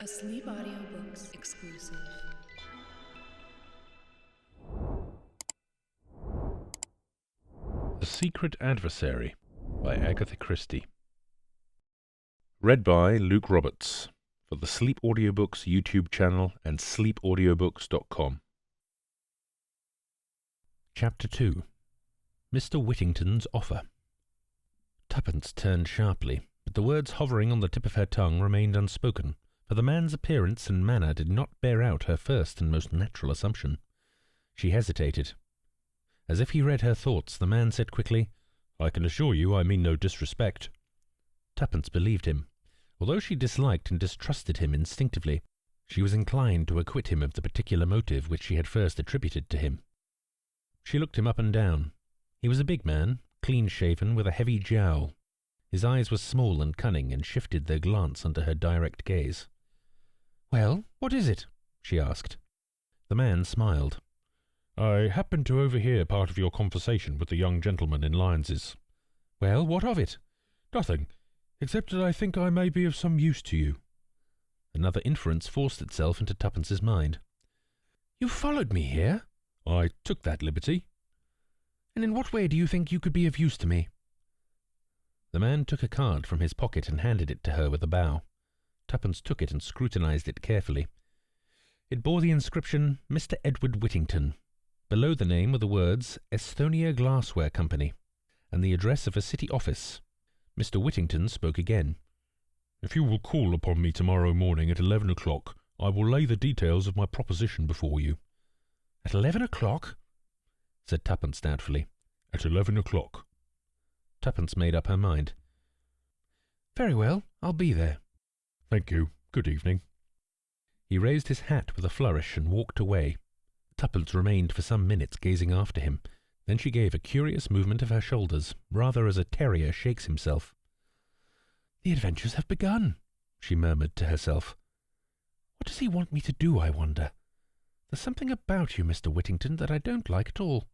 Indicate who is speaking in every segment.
Speaker 1: A Sleep Audiobooks exclusive.
Speaker 2: The Secret Adversary by Agatha Christie. Read by Luke Roberts for the Sleep Audiobooks YouTube channel and sleepaudiobooks.com. Chapter 2. Mr. Whittington's Offer. Tuppence turned sharply, but the words hovering on the tip of her tongue remained unspoken, for the man's appearance and manner did not bear out her first and most natural assumption. She hesitated. As if he read her thoughts, the man said quickly, "I can assure you I mean no disrespect." Tuppence believed him. Although she disliked and distrusted him instinctively, she was inclined to acquit him of the particular motive which she had first attributed to him. She looked him up and down. He was a big man, clean-shaven, with a heavy jowl. His eyes were small and cunning, and shifted their glance under her direct gaze. "Well, what is it?" she asked. The man smiled. "I happened to overhear part of your conversation with the young gentleman in Lyons's." "Well, what of it?" "Nothing, except that I think I may be of some use to you." Another inference forced itself into Tuppence's mind. "You followed me here?" "I took that liberty." "And in what way do you think you could be of use to me?" The man took a card from his pocket and handed it to her with a bow. Tuppence took it and scrutinized it carefully. It bore the inscription, "Mr. Edward Whittington." Below the name were the words, "Insomnia Glassware Company," and the address of a city office. Mr. Whittington spoke again. "If you will call upon me tomorrow morning at 11 o'clock, I will lay the details of my proposition before you." "At 11 o'clock?" said Tuppence doubtfully. "At 11 o'clock." Tuppence made up her mind. "Very well, I'll be there." "Thank you. Good evening." He raised his hat with a flourish and walked away. Tuppence remained for some minutes gazing after him. Then she gave a curious movement of her shoulders, rather as a terrier shakes himself. "The adventures have begun," she murmured to herself. "What does he want me to do, I wonder? There's something about you, Mr. Whittington, that I don't like at all.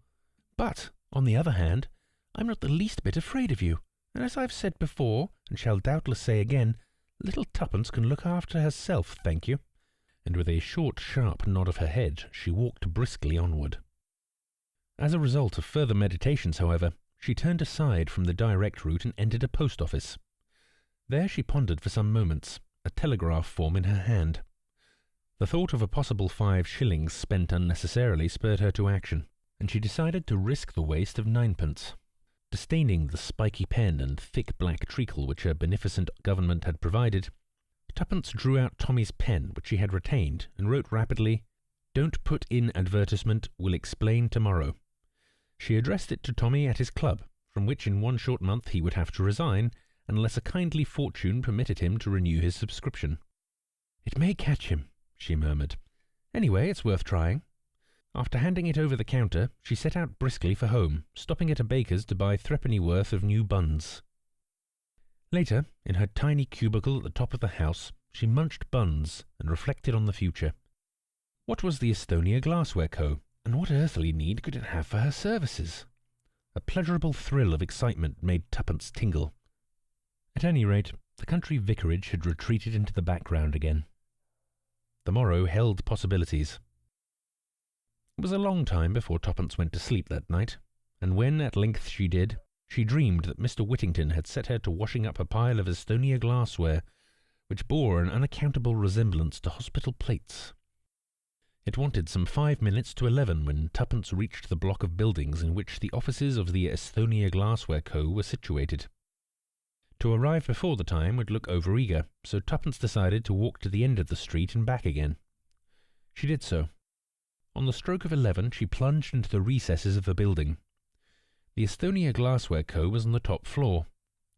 Speaker 2: But, on the other hand, I'm not the least bit afraid of you, and as I've said before, and shall doubtless say again, little Tuppence can look after herself, thank you." And with a short, sharp nod of her head, she walked briskly onward. As a result of further meditations, however, she turned aside from the direct route and entered a post office. There she pondered for some moments, a telegraph form in her hand. The thought of a possible 5 shillings spent unnecessarily spurred her to action, and she decided to risk the waste of 9pence. Disdaining the spiky pen and thick black treacle which her beneficent government had provided, Tuppence drew out Tommy's pen, which she had retained, and wrote rapidly, "Don't put in advertisement, will explain tomorrow." She addressed it to Tommy at his club, from which in 1 short month he would have to resign, unless a kindly fortune permitted him to renew his subscription. "It may catch him," she murmured. "Anyway, it's worth trying." After handing it over the counter, she set out briskly for home, stopping at a baker's to buy 3 worth of new buns. Later, in her tiny cubicle at the top of the house, she munched buns and reflected on the future. What was the Insomnia Glassware Co., and what earthly need could it have for her services? A pleasurable thrill of excitement made Tuppence tingle. At any rate, the country vicarage had retreated into the background again. The morrow held possibilities. It was a long time before Tuppence went to sleep that night, and when at length she did, she dreamed that Mr. Whittington had set her to washing up a pile of Insomnia glassware, which bore an unaccountable resemblance to hospital plates. It wanted some 5 minutes to 11 when Tuppence reached the block of buildings in which the offices of the Insomnia Glassware Co. were situated. To arrive before the time would look over-eager, so Tuppence decided to walk to the end of the street and back again. She did so. On the stroke of 11 she plunged into the recesses of the building. The Insomnia Glassware Co. was on the top floor.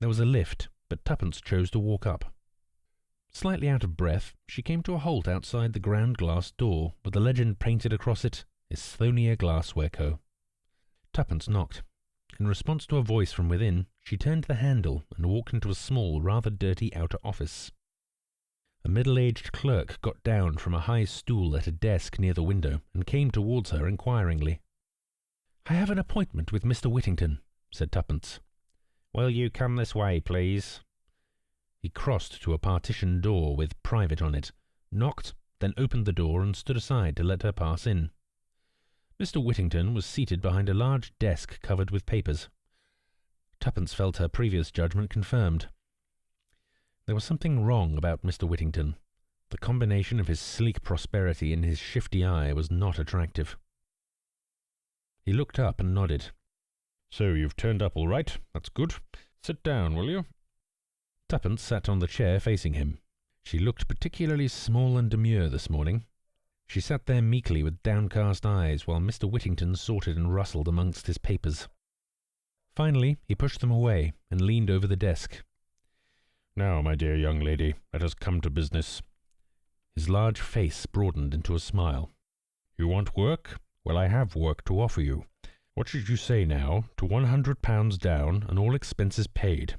Speaker 2: There was a lift, but Tuppence chose to walk up. Slightly out of breath, she came to a halt outside the ground glass door, with the legend painted across it, "Insomnia Glassware Co." Tuppence knocked. In response to a voice from within, she turned the handle and walked into a small, rather dirty outer office. A middle-aged clerk got down from a high stool at a desk near the window and came towards her inquiringly. "I have an appointment with Mr. Whittington," said Tuppence. "Will you come this way, please?" He crossed to a partition door with "Private" on it, knocked, then opened the door and stood aside to let her pass in. Mr. Whittington was seated behind a large desk covered with papers. Tuppence felt her previous judgment confirmed. There was something wrong about Mr. Whittington. The combination of his sleek prosperity and his shifty eye was not attractive. He looked up and nodded. "So you've turned up all right. That's good. Sit down, will you?" Tuppence sat on the chair facing him. She looked particularly small and demure this morning. She sat there meekly with downcast eyes while Mr. Whittington sorted and rustled amongst his papers. Finally he pushed them away and leaned over the desk. "Now, my dear young lady, let us come to business." His large face broadened into a smile. "You want work? Well, I have work to offer you. What should you say now to £100 down and all expenses paid?"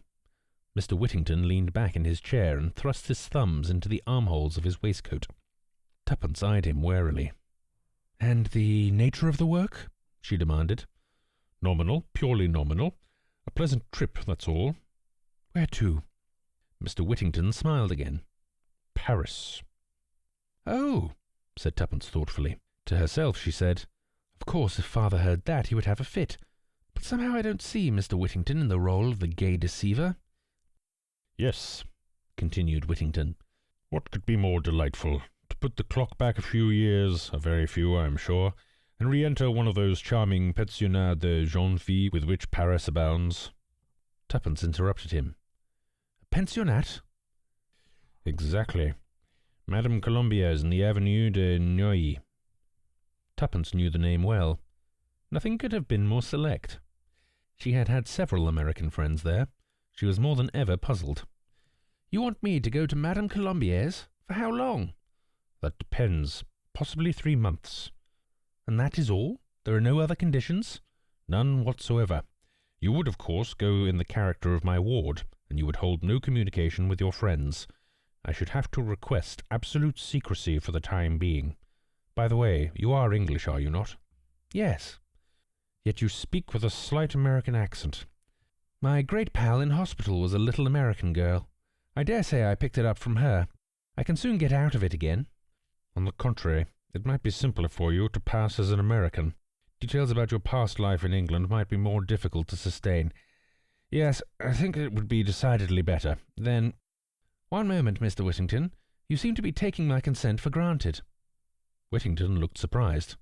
Speaker 2: Mr. Whittington leaned back in his chair and thrust his thumbs into the armholes of his waistcoat. Tuppence eyed him warily. "And the nature of the work?" she demanded. "Nominal, purely nominal. A pleasant trip, that's all." "Where to?" Mr. Whittington smiled again. "Paris." "Oh," said Tuppence thoughtfully. To herself she said, "Of course, if father heard that, he would have a fit. But somehow I don't see Mr. Whittington in the role of the gay deceiver." "Yes," continued Whittington. "What could be more delightful? To put the clock back a few years, a very few, I am sure, and re-enter one of those charming pensionnats de jeunes filles with which Paris abounds." Tuppence interrupted him. "A pensionnat?" "Exactly. Madame Colombier's in the Avenue de Neuilly." Tuppence knew the name well. Nothing could have been more select. She had had several American friends there. She was more than ever puzzled. "You want me to go to Madame Colombier's? For how long?" "That depends. Possibly 3 months." "And that is all? There are no other conditions?" "None whatsoever. You would, of course, go in the character of my ward, and you would hold no communication with your friends. I should have to request absolute secrecy for the time being. By the way, you are English, are you not?" "Yes." "Yet you speak with a slight American accent." "My great pal in hospital was a little American girl. I dare say I picked it up from her. I can soon get out of it again." "On the contrary, it might be simpler for you to pass as an American. Details about your past life in England might be more difficult to sustain. Yes, I think it would be decidedly better. Then—" "One moment, Mr. Whittington. You seem to be taking my consent for granted." Whittington looked surprised.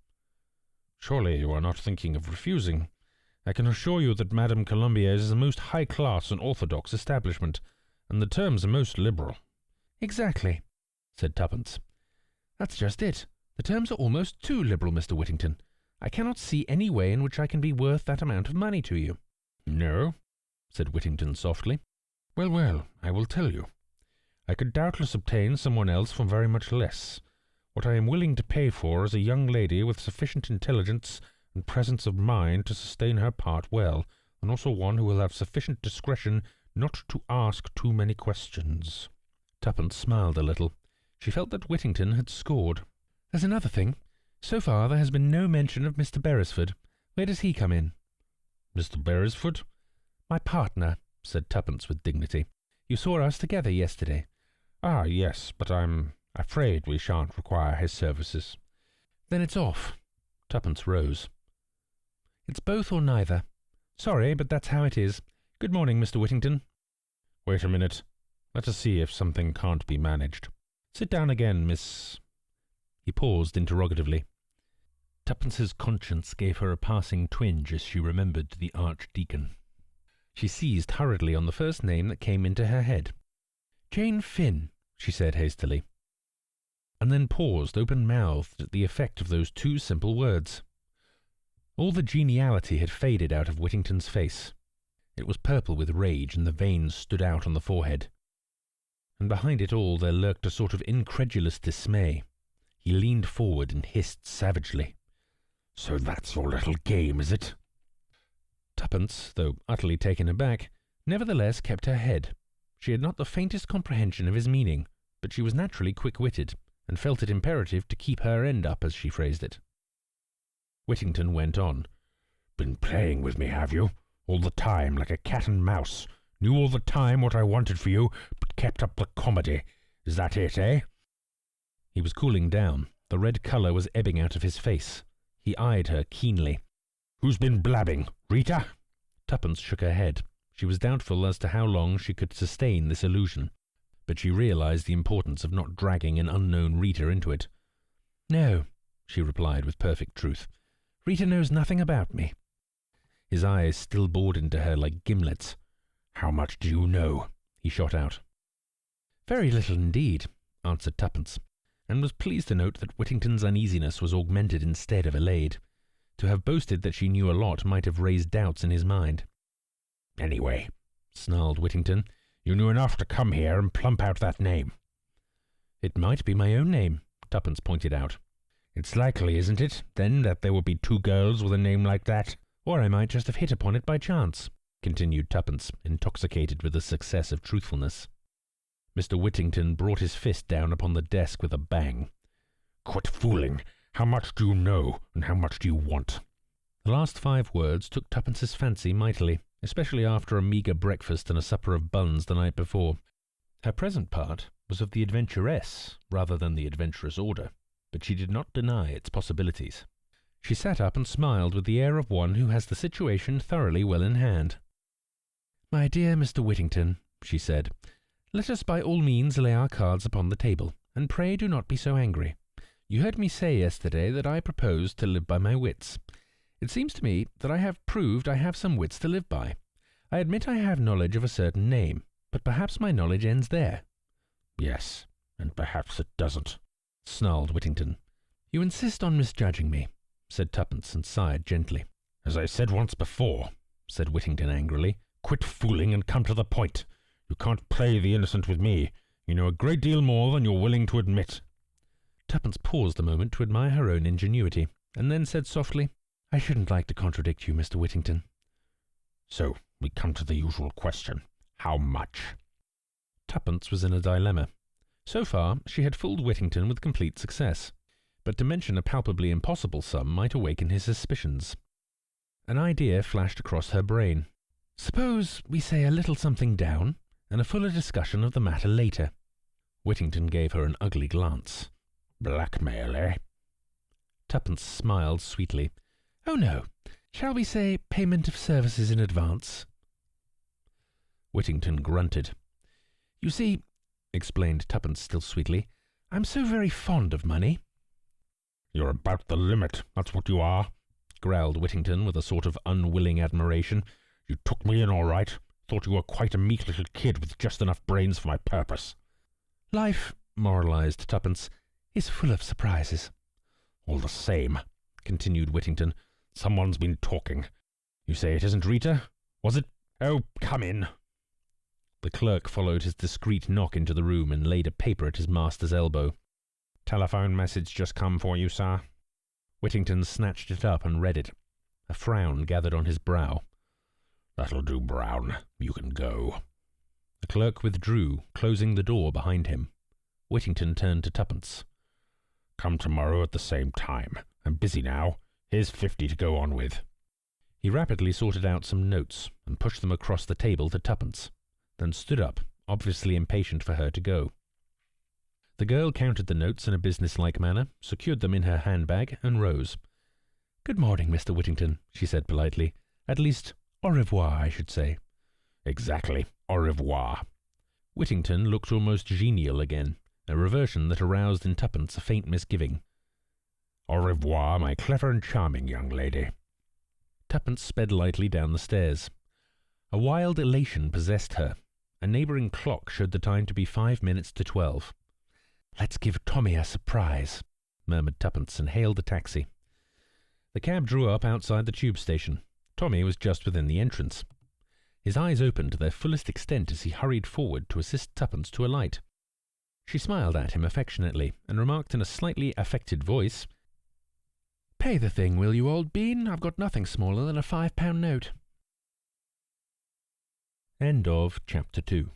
Speaker 2: "Surely you are not thinking of refusing. I can assure you that Madame Colombier's is a most high-class and orthodox establishment, and the terms are most liberal." "Exactly," said Tuppence. "That's just it. The terms are almost too liberal, Mr. Whittington. I cannot see any way in which I can be worth that amount of money to you." "No?" said Whittington softly. "Well, well, I will tell you. I could doubtless obtain someone else for very much less. What I am willing to pay for is a young lady with sufficient intelligence and presence of mind to sustain her part well, and also one who will have sufficient discretion not to ask too many questions." Tuppence smiled a little. She felt that Whittington had scored. "There's another thing. So far there has been no mention of Mr. Beresford. Where does he come in?" "Mr. Beresford?" "My partner," said Tuppence with dignity. "You saw us together yesterday." "Ah, yes, but I'm afraid we shan't require his services." "Then it's off." Tuppence rose. "It's both or neither. Sorry, but that's how it is. Good morning, Mr. Whittington." "Wait a minute. Let us see if something can't be managed. Sit down again, Miss—" He paused interrogatively. Tuppence's conscience gave her a passing twinge as she remembered the Archdeacon. She seized hurriedly on the first name that came into her head. "Jane Finn," she said hastily, and then paused open-mouthed at the effect of those 2 simple words. All the geniality had faded out of Whittington's face. It was purple with rage, and the veins stood out on the forehead. And behind it all there lurked a sort of incredulous dismay. He leaned forward and hissed savagely. "So that's your little game, is it?" Tuppence, though utterly taken aback, nevertheless kept her head. She had not the faintest comprehension of his meaning, but she was naturally quick-witted, and felt it imperative to keep her end up, as she phrased it. Whittington went on. "Been playing with me, have you? All the time, like a cat and mouse. Knew all the time what I wanted for you, but kept up the comedy. Is that it, eh?" He was cooling down. The red colour was ebbing out of his face. He eyed her keenly. "Who's been blabbing? Rita?" Tuppence shook her head. She was doubtful as to how long she could sustain this illusion, but she realized the importance of not dragging an unknown Rita into it. "No," she replied with perfect truth. "Rita knows nothing about me." His eyes still bored into her like gimlets. "How much do you know?" he shot out. "Very little indeed," answered Tuppence, and was pleased to note that Whittington's uneasiness was augmented instead of allayed. To have boasted that she knew a lot might have raised doubts in his mind. "Anyway," snarled Whittington, "you knew enough to come here and plump out that name." "It might be my own name," Tuppence pointed out. "It's likely, isn't it, then, that there would be 2 girls with a name like that? Or I might just have hit upon it by chance," continued Tuppence, intoxicated with the success of truthfulness. Mr. Whittington brought his fist down upon the desk with a bang. "Quit fooling! How much do you know, and how much do you want?" The last 5 words took Tuppence's fancy mightily, especially after a meagre breakfast and a supper of buns the night before. Her present part was of the adventuress rather than the adventurous order, but she did not deny its possibilities. She sat up and smiled with the air of one who has the situation thoroughly well in hand. "My dear Mr. Whittington," she said, "let us by all means lay our cards upon the table, and pray do not be so angry. You heard me say yesterday that I proposed to live by my wits. It seems to me that I have proved I have some wits to live by. I admit I have knowledge of a certain name, but perhaps my knowledge ends there." "Yes, and perhaps it doesn't," snarled Whittington. "You insist on misjudging me," said Tuppence, and sighed gently. "As I said once before," said Whittington angrily, "quit fooling and come to the point. You can't play the innocent with me. You know a great deal more than you're willing to admit." Tuppence paused a moment to admire her own ingenuity, and then said softly, "I shouldn't like to contradict you, Mr. Whittington." "So we come to the usual question. How much?" Tuppence was in a dilemma. So far she had fooled Whittington with complete success, but to mention a palpably impossible sum might awaken his suspicions. An idea flashed across her brain. "Suppose we say a little something down, and a fuller discussion of the matter later." Whittington gave her an ugly glance. "Blackmail, eh?" Tuppence smiled sweetly. "Oh, no. Shall we say payment of services in advance?" Whittington grunted. "You see," explained Tuppence still sweetly, "I'm so very fond of money." "You're about the limit, that's what you are," growled Whittington with a sort of unwilling admiration. "You took me in all right. Thought you were quite a meek little kid with just enough brains for my purpose." "Life," moralized Tuppence, "is full of surprises." "All the same," continued Whittington, "someone's been talking. You say it isn't Rita? Was it? Oh, come in." The clerk followed his discreet knock into the room and laid a paper at his master's elbow. "Telephone message just come for you, sir." Whittington snatched it up and read it. A frown gathered on his brow. "That'll do, Brown. You can go." The clerk withdrew, closing the door behind him. Whittington turned to Tuppence. "Come tomorrow at the same time. I'm busy now. Here's 50 to go on with." He rapidly sorted out some notes and pushed them across the table to Tuppence, then stood up, obviously impatient for her to go. The girl counted the notes in a business-like manner, secured them in her handbag, and rose. "Good morning, Mr. Whittington," she said politely. "At least, au revoir, I should say." "Exactly, au revoir." Whittington looked almost genial again, a reversion that aroused in Tuppence a faint misgiving. "Au revoir, my clever and charming young lady." Tuppence sped lightly down the stairs. A wild elation possessed her. A neighbouring clock showed the time to be 5 minutes to 12. "Let's give Tommy a surprise," murmured Tuppence, and hailed a taxi. The cab drew up outside the tube station. Tommy was just within the entrance. His eyes opened to their fullest extent as he hurried forward to assist Tuppence to alight. She smiled at him affectionately, and remarked in a slightly affected voice, "Pay the thing, will you, old bean? I've got nothing smaller than a £5 note." End of Chapter 2.